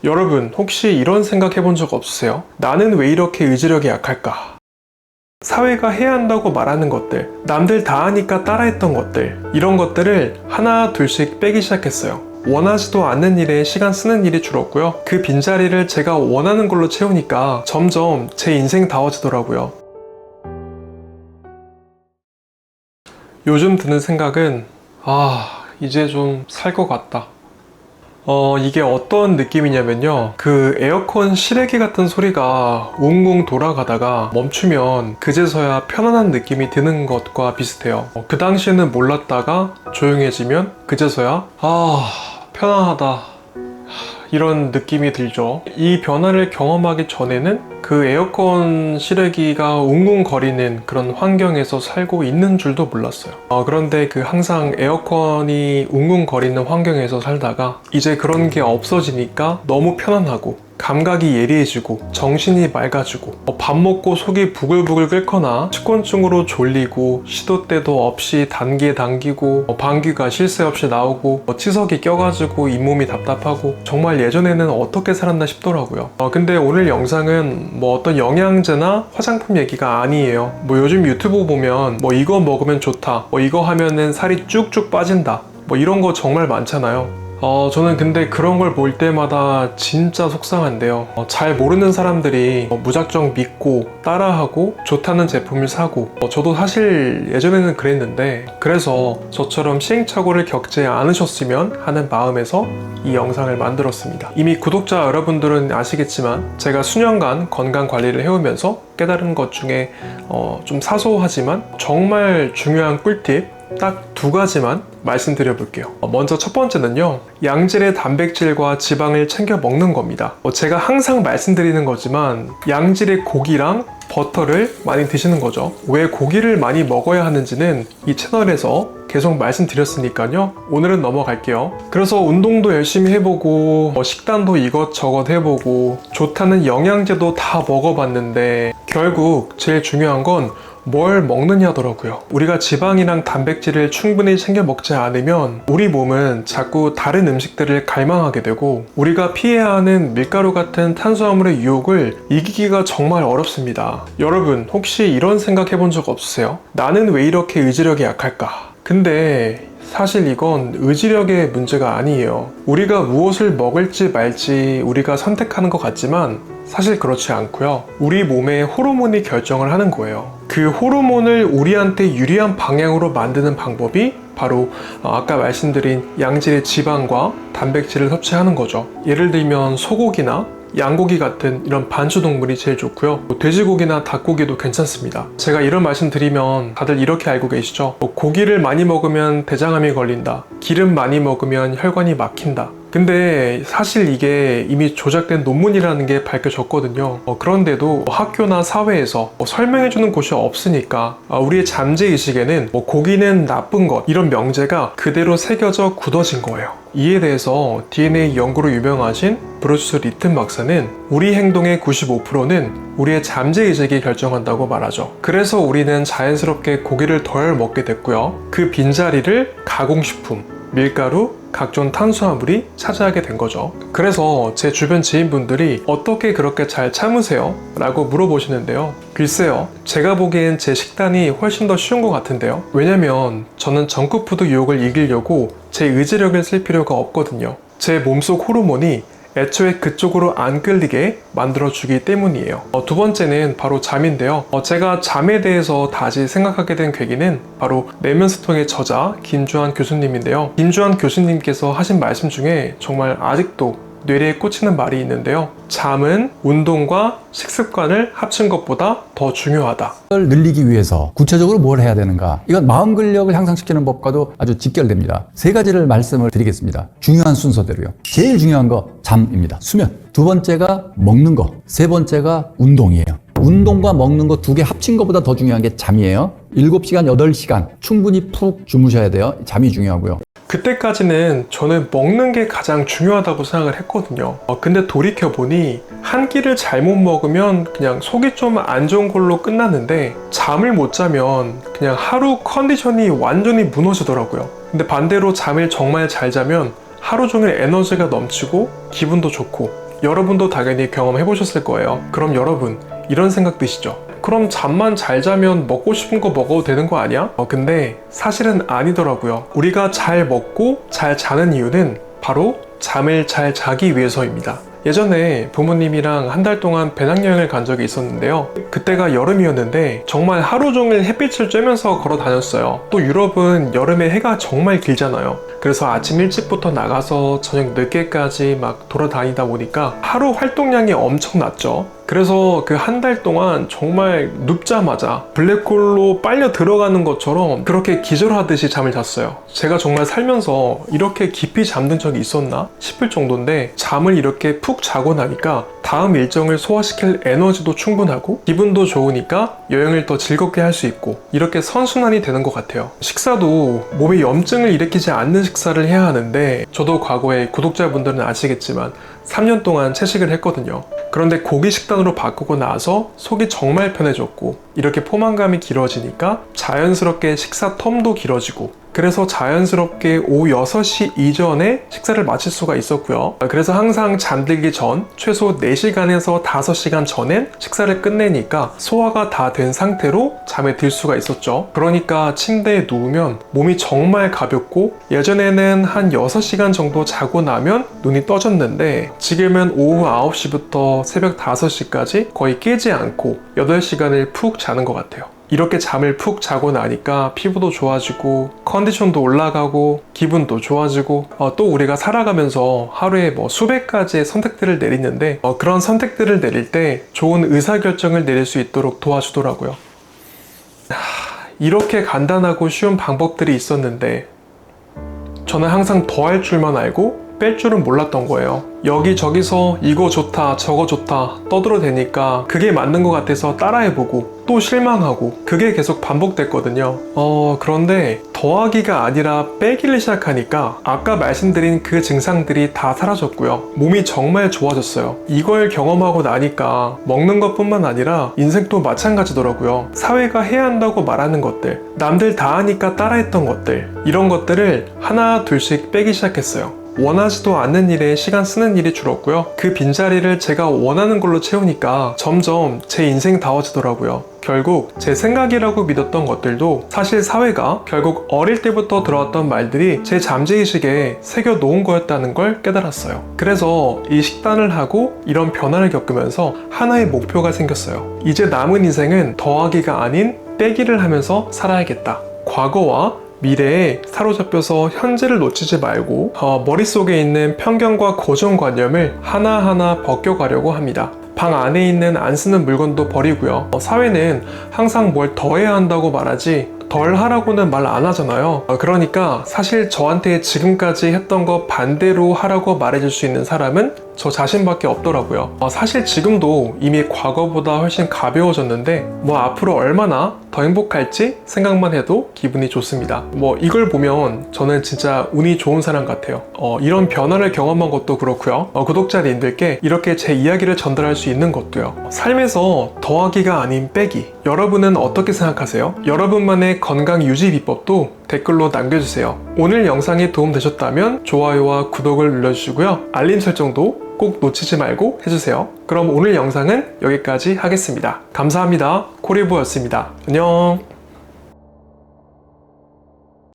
여러분, 혹시 이런 생각 해본 적 없으세요? 나는 왜 이렇게 의지력이 약할까? 사회가 해야 한다고 말하는 것들, 남들 다 하니까 따라했던 것들, 이런 것들을 하나 둘씩 빼기 시작했어요. 원하지도 않는 일에 시간 쓰는 일이 줄었고요. 그 빈자리를 제가 원하는 걸로 채우니까 점점 제 인생다워지더라고요. 요즘 드는 생각은 이제 좀 살 것 같다. 이게 어떤 느낌이냐면요, 그 에어컨 실외기 같은 소리가 웅웅 돌아가다가 멈추면 그제서야 편안한 느낌이 드는 것과 비슷해요. 그 당시에는 몰랐다가 조용해지면 그제서야 편안하다, 이런 느낌이 들죠. 이 변화를 경험하기 전에는 그 에어컨 실외기가 웅웅거리는 그런 환경에서 살고 있는 줄도 몰랐어요. 그런데 그 항상 에어컨이 웅웅거리는 환경에서 살다가 이제 그런 게 없어지니까 너무 편안하고 감각이 예리해지고 정신이 맑아지고 밥 먹고 속이 부글부글 끓거나 식곤증으로 졸리고 시도 때도 없이 단기에 당기고 방귀가 쉴 새 없이 나오고 치석이 껴가지고 잇몸이 답답하고 정말 예전에는 어떻게 살았나 싶더라고요. 근데 오늘 영상은 어떤 영양제나 화장품 얘기가 아니에요. 요즘 유튜브 보면 이거 먹으면 좋다, 이거 하면은 살이 쭉쭉 빠진다, 이런 거 정말 많잖아요. 저는 근데 그런 걸 볼 때마다 진짜 속상한데요. 잘 모르는 사람들이 무작정 믿고 따라하고 좋다는 제품을 사고, 저도 사실 예전에는 그랬는데, 그래서 저처럼 시행착오를 겪지 않으셨으면 하는 마음에서 이 영상을 만들었습니다. 이미 구독자 여러분들은 아시겠지만 제가 수년간 건강 관리를 해오면서 깨달은 것 중에 좀 사소하지만 정말 중요한 꿀팁 딱 두 가지만 말씀드려 볼게요. 먼저 첫 번째는요, 양질의 단백질과 지방을 챙겨 먹는 겁니다. 제가 항상 말씀드리는 거지만 양질의 고기랑 버터를 많이 드시는 거죠. 왜 고기를 많이 먹어야 하는지는 이 채널에서 계속 말씀드렸으니까요. 오늘은 넘어갈게요. 그래서 운동도 열심히 해보고 식단도 이것저것 해보고 좋다는 영양제도 다 먹어봤는데 결국 제일 중요한 건 뭘 먹느냐더라고요. 우리가 지방이랑 단백질을 충분히 챙겨 먹지 않으면 우리 몸은 자꾸 다른 음식들을 갈망하게 되고 우리가 피해야 하는 밀가루 같은 탄수화물의 유혹을 이기기가 정말 어렵습니다. 여러분, 혹시 이런 생각 해본 적 없으세요? 나는 왜 이렇게 의지력이 약할까? 근데 사실 이건 의지력의 문제가 아니에요. 우리가 무엇을 먹을지 말지 우리가 선택하는 것 같지만 사실 그렇지 않고요. 우리 몸의 호르몬이 결정을 하는 거예요. 그 호르몬을 우리한테 유리한 방향으로 만드는 방법이 바로 아까 말씀드린 양질의 지방과 단백질을 섭취하는 거죠. 예를 들면 소고기나 양고기 같은 이런 반추동물이 제일 좋고요. 돼지고기나 닭고기도 괜찮습니다. 제가 이런 말씀 드리면 다들 이렇게 알고 계시죠? 고기를 많이 먹으면 대장암이 걸린다, 기름 많이 먹으면 혈관이 막힌다. 근데 사실 이게 이미 조작된 논문이라는 게 밝혀졌거든요. 그런데도 학교나 사회에서 설명해주는 곳이 없으니까 우리의 잠재의식에는 고기는 나쁜 것, 이런 명제가 그대로 새겨져 굳어진 거예요. 이에 대해서 DNA 연구로 유명하신 브루스 리튼 박사는 우리 행동의 95%는 우리의 잠재의식이 결정한다고 말하죠. 그래서 우리는 자연스럽게 고기를 덜 먹게 됐고요. 그 빈자리를 가공식품, 밀가루, 각종 탄수화물이 차지하게 된 거죠. 그래서 제 주변 지인분들이 어떻게 그렇게 잘 참으세요? 라고 물어보시는데요. 글쎄요, 제가 보기엔 제 식단이 훨씬 더 쉬운 것 같은데요. 왜냐면 저는 정크푸드 유혹을 이기려고 제 의지력을 쓸 필요가 없거든요. 제 몸속 호르몬이 애초에 그쪽으로 안 끌리게 만들어주기 때문이에요. 두 번째는 바로 잠인데요. 제가 잠에 대해서 다시 생각하게 된 계기는 바로 내면스통의 저자 김주한 교수님인데요. 김주한 교수님께서 하신 말씀 중에 정말 아직도 뇌리에 꽂히는 말이 있는데요. 잠은 운동과 식습관을 합친 것보다 더 중요하다. 을 늘리기 위해서 구체적으로 뭘 해야 되는가? 이건 마음 근력을 향상시키는 법과도 아주 직결됩니다. 세 가지를 말씀을 드리겠습니다. 중요한 순서대로요. 제일 중요한 거 잠입니다. 수면. 두 번째가 먹는 거. 세 번째가 운동이에요. 운동과 먹는 거 두 개 합친 것보다 더 중요한 게 잠이에요. 7시간, 8시간 충분히 푹 주무셔야 돼요. 잠이 중요하고요. 그때까지는 저는 먹는 게 가장 중요하다고 생각을 했거든요. 근데 돌이켜보니 한 끼를 잘못 먹으면 그냥 속이 좀 안 좋은 걸로 끝났는데 잠을 못 자면 그냥 하루 컨디션이 완전히 무너지더라고요. 근데 반대로 잠을 정말 잘 자면 하루 종일 에너지가 넘치고 기분도 좋고 여러분도 당연히 경험해 보셨을 거예요. 그럼 여러분, 이런 생각 드시죠? 그럼 잠만 잘 자면 먹고 싶은 거 먹어도 되는 거 아니야? 근데 사실은 아니더라고요. 우리가 잘 먹고 잘 자는 이유는 바로 잠을 잘 자기 위해서입니다. 예전에 부모님이랑 한 달 동안 배낭여행을 간 적이 있었는데요. 그때가 여름이었는데 정말 하루 종일 햇빛을 쬐면서 걸어 다녔어요. 또 유럽은 여름에 해가 정말 길잖아요. 그래서 아침 일찍부터 나가서 저녁 늦게까지 막 돌아다니다 보니까 하루 활동량이 엄청났죠. 그래서 그 한 달 동안 정말 눕자마자 블랙홀로 빨려 들어가는 것처럼 그렇게 기절하듯이 잠을 잤어요. 제가 정말 살면서 이렇게 깊이 잠든 적이 있었나 싶을 정도인데, 잠을 이렇게 푹 자고 나니까 다음 일정을 소화시킬 에너지도 충분하고 기분도 좋으니까 여행을 더 즐겁게 할 수 있고, 이렇게 선순환이 되는 것 같아요. 식사도 몸에 염증을 일으키지 않는 식사를 해야 하는데, 저도 과거에 구독자분들은 아시겠지만 3년 동안 채식을 했거든요. 그런데 고기 식단으로 바꾸고 나서 속이 정말 편해졌고, 이렇게 포만감이 길어지니까 자연스럽게 식사 텀도 길어지고, 그래서 자연스럽게 오후 6시 이전에 식사를 마칠 수가 있었고요. 그래서 항상 잠들기 전 최소 4시간에서 5시간 전엔 식사를 끝내니까 소화가 다 된 상태로 잠에 들 수가 있었죠. 그러니까 침대에 누우면 몸이 정말 가볍고, 예전에는 한 6시간 정도 자고 나면 눈이 떠졌는데 지금은 오후 9시부터 새벽 5시까지 거의 깨지 않고 8시간을 푹 자는 것 같아요. 이렇게 잠을 푹 자고 나니까 피부도 좋아지고 컨디션도 올라가고 기분도 좋아지고, 또 우리가 살아가면서 하루에 수백 가지의 선택들을 내리는데 그런 선택들을 내릴 때 좋은 의사결정을 내릴 수 있도록 도와주더라고요. 이렇게 간단하고 쉬운 방법들이 있었는데 저는 항상 더 할 줄만 알고 뺄 줄은 몰랐던 거예요. 여기저기서 이거 좋다 저거 좋다 떠들어대니까 그게 맞는 것 같아서 따라해보고 또 실망하고, 그게 계속 반복됐거든요. 그런데 더하기가 아니라 빼기를 시작하니까 아까 말씀드린 그 증상들이 다 사라졌고요. 몸이 정말 좋아졌어요. 이걸 경험하고 나니까 먹는 것뿐만 아니라 인생도 마찬가지더라고요. 사회가 해야 한다고 말하는 것들, 남들 다 하니까 따라했던 것들, 이런 것들을 하나 둘씩 빼기 시작했어요. 원하지도 않는 일에 시간 쓰는 일이 줄었고요. 그 빈자리를 제가 원하는 걸로 채우니까 점점 제 인생다워지더라고요. 결국 제 생각이라고 믿었던 것들도 사실 사회가 결국 어릴 때부터 들어왔던 말들이 제 잠재의식에 새겨 놓은 거였다는 걸 깨달았어요. 그래서 이 식단을 하고 이런 변화를 겪으면서 하나의 목표가 생겼어요. 이제 남은 인생은 더하기가 아닌 빼기를 하면서 살아야겠다. 과거와 미래에 사로잡혀서 현재를 놓치지 말고 머릿속에 있는 편견과 고정관념을 하나하나 벗겨가려고 합니다. 방 안에 있는 안 쓰는 물건도 버리고요. 사회는 항상 뭘 더해야 한다고 말하지 덜 하라고는 말 안 하잖아요. 그러니까 사실 저한테 지금까지 했던 거 반대로 하라고 말해줄 수 있는 사람은 저 자신밖에 없더라고요. 사실 지금도 이미 과거보다 훨씬 가벼워졌는데 앞으로 얼마나 더 행복할지 생각만 해도 기분이 좋습니다. 이걸 보면 저는 진짜 운이 좋은 사람 같아요. 이런 변화를 경험한 것도 그렇고요. 구독자님들께 이렇게 제 이야기를 전달할 수 있는 것도요. 삶에서 더하기가 아닌 빼기, 여러분은 어떻게 생각하세요? 여러분만의 건강 유지 비법도 댓글로 남겨주세요. 오늘 영상이 도움되셨다면 좋아요와 구독을 눌러주시고요. 알림 설정도 꼭 놓치지 말고 해주세요. 그럼 오늘 영상은 여기까지 하겠습니다. 감사합니다. 코리부였습니다. 안녕.